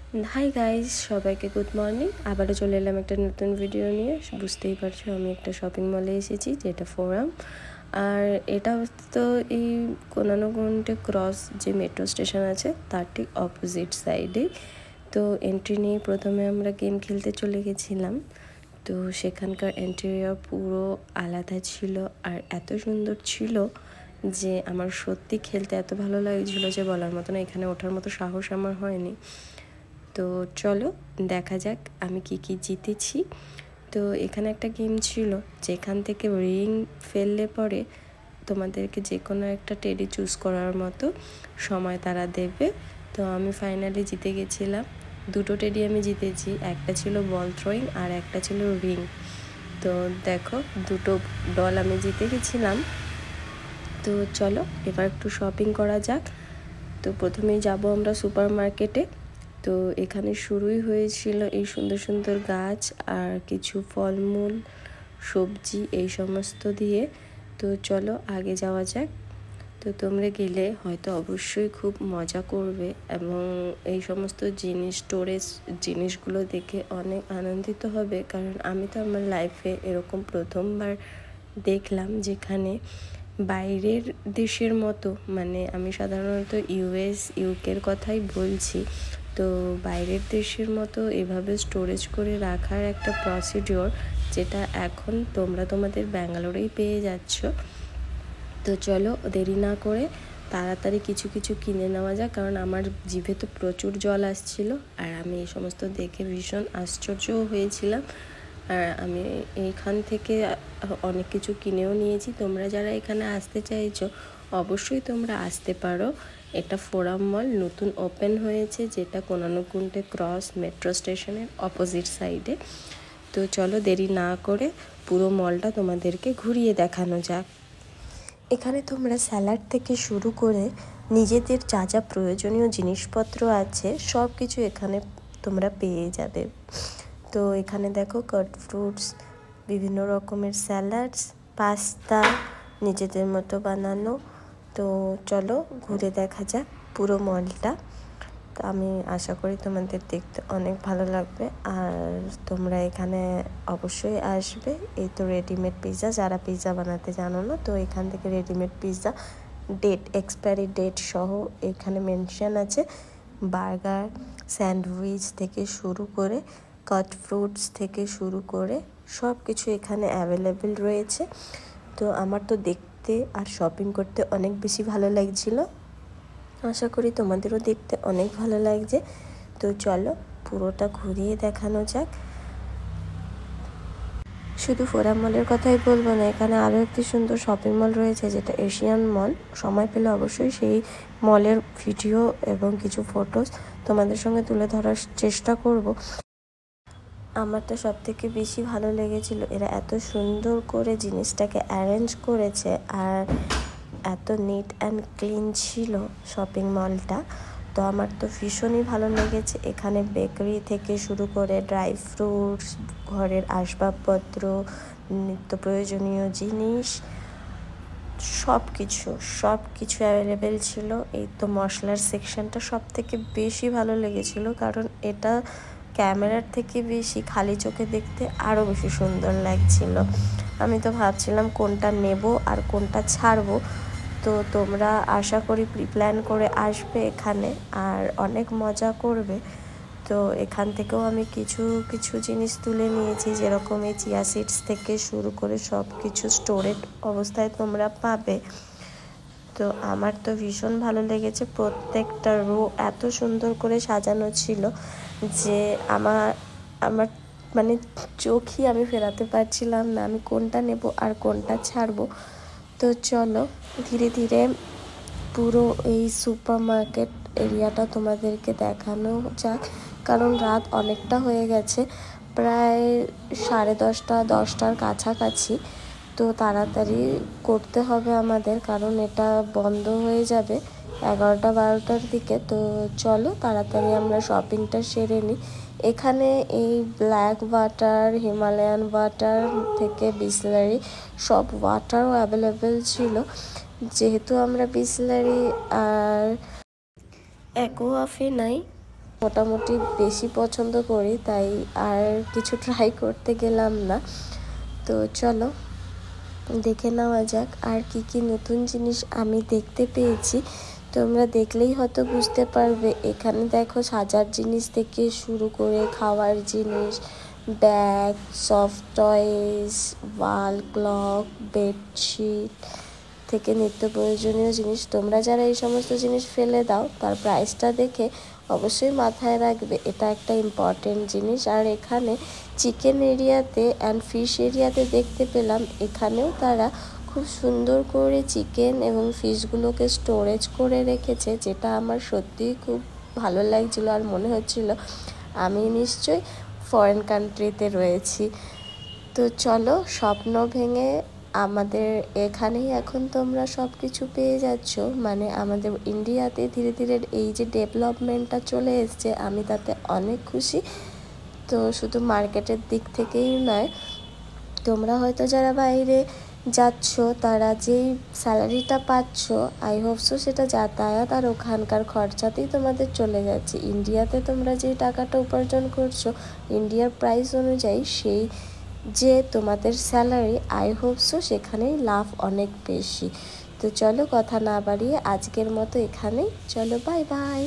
Hi guys, সবাইকে good morning. আবারও চলে এলাম একটা নতুন ভিডিও নিয়ে। বুঝতেই পারছো আমি একটা শপিং মলে এসেছি, যেটা ফোরাম। আর এটা তো এই কোনানগুন্টে ক্রস যে মেট্রো স্টেশন আছে তার ঠিক অপোজিট সাইডে। তো এন্ট্রি নিয়ে প্রথমে আমরা গেম খেলতে চলে গেছিলাম। তো সেখানকার ইন্টেরিয়র পুরো আলাদা ছিল আর এত সুন্দর ছিল যে আমার সত্যি খেলতে এত ভালো লাগছিল যে বলার মতো না। এখানে ওঠার মতো সাহস আমার হয়নি। তো চলো দেখা যাক আমি কি জিতেছি। তো এখানে একটা গেম ছিল যেখান থেকে রিং ফেললে পরে তোমাদেরকে যে কোনো একটা টেডি চুজ করার মতো সময় তারা দেবে। তো আমি ফাইনালি জিতে গেছিলাম। দুটো টেডি আমি জিতেছি, একটা ছিল বল থ্রোয়িং আর একটা ছিল রিং। তো দেখো দুটো ডল আমি জিতে গেছিলাম। তো চলো এবার একটু শপিং করা যাক। তো প্রথমেই যাব আমরা সুপার মার্কেটে। তো এখানে শুরুই হয়েছিল এই সুন্দর সুন্দর গাছ আর কিছু ফলমূল, সবজি এই সমস্ত দিয়ে। তো চলো আগে যাওয়া যাক। তো তোমরা গেলে হয়তো অবশ্যই খুব মজা করবে এবং এই সমস্ত স্টোরেজ জিনিসগুলো দেখে অনেক আনন্দিত হবে, কারণ আমি তো আমার লাইফে এরকম প্রথমবার দেখলাম যেখানে বাইরের দেশের মতো, মানে আমি সাধারণত ইউকের কথাই বলছি। তো বাইরের দেশের মতো এভাবে স্টোরেজ করে রাখার একটা প্রসিডিওর, যেটা এখন তোমরা তোমাদের ব্যাঙ্গালোরেই পেয়ে যাচ্ছ। তো চলো দেরি না করে তাড়াতাড়ি কিছু কিছু কিনে নেওয়া যাক, কারণ আমার জিভে তো প্রচুর জল আসছিল আর আমি এই সমস্ত দেখে ভীষণ আশ্চর্যও হয়েছিলাম। আর আমি এইখান থেকে অনেক কিছু কিনেও নিয়েছি। তোমরা যারা এখানে আসতে চাইছো অবশ্যই তোমরা আসতে পারো। এটা ফোরাম মল নতুন ওপেন হয়েছে, যেটা কোনানকুন্টে ক্রস মেট্রো স্টেশনের অপোজিট সাইডে। তো চলো দেরি না করে পুরো মলটা তোমাদেরকে ঘুরিয়ে দেখানো যাক। এখানে তোমরা স্যালাড থেকে শুরু করে নিজেদের যা যা প্রয়োজনীয় জিনিসপত্র আছে সব কিছু এখানে তোমরা পেয়ে যাবে। তো এখানে দেখো কাট ফ্রুটস, বিভিন্ন রকমের স্যালাডস, পাস্তা নিজেদের মতো বানানো। তো চলো ঘুরে দেখা যাক পুরো মলটা। তো আমি আশা করি তোমাদের দেখতে অনেক ভালো লাগবে আর তোমরা এখানে অবশ্যই আসবে। এই তো রেডিমেড পিৎজা, যারা পিৎজা বানাতে জানো না তো এখান থেকে রেডিমেড পিৎজা এক্সপায়ারি ডেট সহ এখানে মেনশন আছে। বার্গার, স্যান্ডউইচ থেকে শুরু করে কাট ফ্রুটস থেকে শুরু করে সব কিছু এখানে অ্যাভেলেবেল রয়েছে। তো আমার তো দেখতে আর শপিং করতে অনেক বেশি ভালো লাগছিল। আশা করি তোমাদেরও দেখতে অনেক ভালো লাগছে। তো চলো পুরোটা ঘুরিয়ে দেখানো যাক। শুধু ফোরাম মলের কথাই বলবো না, এখানে আরও একটি সুন্দর শপিং মল রয়েছে যেটা এশিয়ান মল। সময় পেলে অবশ্যই সেই মলের ভিডিও এবং কিছু ফটোস তোমাদের সঙ্গে তুলে ধরার চেষ্টা করব। আমার তো সব থেকে বেশি ভালো লেগেছিল এরা এত সুন্দর করে জিনিসটাকে অ্যারেঞ্জ করেছে আর এত নিট অ্যান্ড ক্লিন ছিল শপিং মলটা। তো আমার তো ভীষণই ভালো লেগেছে। এখানে বেকারি থেকে শুরু করে ড্রাই ফ্রুটস, ঘরের আসবাবপত্র, নিত্য প্রয়োজনীয় জিনিস সব কিছু অ্যাভেলেবেল ছিল। এই তো মশলার সেকশনটা সব থেকে বেশি ভালো লেগেছিল, কারণ এটা ক্যামেরার থেকে বেশি খালি চোখে দেখতে আরও বেশি সুন্দর লাগছিল। আমি তো ভাবছিলাম কোনটা নেব আর কোনটা ছাড়বো। তো তোমরা আশা করি প্ল্যান করে আসবে এখানে আর অনেক মজা করবে। তো এখান থেকেও আমি কিছু কিছু জিনিস তুলে নিয়েছি, যেরকম এই চিয়া সিডস থেকে শুরু করে সব কিছু স্টোরেড অবস্থায় তোমরা পাবে। তো আমার তো ভীষণ ভালো লেগেছে, প্রত্যেকটা রো এত সুন্দর করে সাজানো ছিল যে আমার আমার মানে চোখই আমি ফেরাতে পারছিলাম না আমি কোনটা নেব আর কোনটা ছাড়বো। তো চলো ধীরে ধীরে পুরো এই সুপার মার্কেট এরিয়াটা তোমাদেরকে দেখানো যাক, কারণ রাত অনেকটা হয়ে গেছে, প্রায় 10:30-10টার কাছাকাছি। তো তাড়াতাড়ি করতে হবে আমাদের, কারণ এটা বন্ধ হয়ে যাবে 11টা-12টার দিকে। তো চলো তাড়াতাড়ি আমরা শপিংটা সেরে নিই। এখানে এই ব্ল্যাক ওয়াটার, হিমালয়ান ওয়াটার থেকে বিসলারি সব ওয়াটারও অ্যাভেলেবেল ছিল। যেহেতু আমরা বিসলারি আর অ্যাকোয়াফে নাই, মোটামুটি বেশি পছন্দ করি, তাই আর কিছু ট্রাই করতে গেলাম না। তো চলো দেখে নেওয়া যাক আর কি কি নতুন জিনিস আমি দেখতে পেয়েছি। তোমরা দেখলেই হয়তো বুঝতে পারবে। এখানে দেখো সাজার জিনিস থেকে শুরু করে খাওয়ার জিনিস, bag, soft toys, wall clock, bedsheet থেকে নিত্য প্রয়োজনীয় জিনিস। তোমরা যারা এই সমস্ত জিনিস ফেলে দাও তার প্রাইসটা দেখে অবশ্যই মাথায় রাখবে, এটা একটা ইম্পর্টেন্ট জিনিস। আর এখানে চিকেন এরিয়াতে অ্যান্ড ফিশ এরিয়াতে দেখতে পেলাম এখানেও তারা খুব সুন্দর করে চিকেন এবং ফিশগুলোকে স্টোরেজ করে রেখেছে, যেটা আমার সত্যিই খুব ভালো লাগছিলো। আর মনে হচ্ছিল আমি নিশ্চয়ই ফরেন কান্ট্রিতে রয়েছি। তো চলো, স্বপ্ন ভেঙে আমাদের এখানেই এখন তোমরা সব কিছু পেয়ে যাচ্ছ। মানে আমাদের ইন্ডিয়াতে ধীরে ধীরে এই যে ডেভেলপমেন্টটা চলে এসছে, আমি তাতে অনেক খুশি। তো শুধু মার্কেটের দিক থেকেই নয়, তোমরা হয়তো যারা বাইরে যাচ্ছ তারা যেই স্যালারিটা পাচ্ছ, আই হোপসো সেটা যাতায়াত আর ওখানকার খরচাতেই তোমাদের চলে যাচ্ছে। ইন্ডিয়াতে তোমরা যেই টাকাটা উপার্জন করছো ইন্ডিয়ার প্রাইস অনুযায়ী, সেই যে তোমাদের স্যালারি, আই হোপসো সেখানেই লাভ অনেক বেশি। তো চলো কথা না বাড়িয়ে আজকের মতো এখানেই, চলো বাই বাই।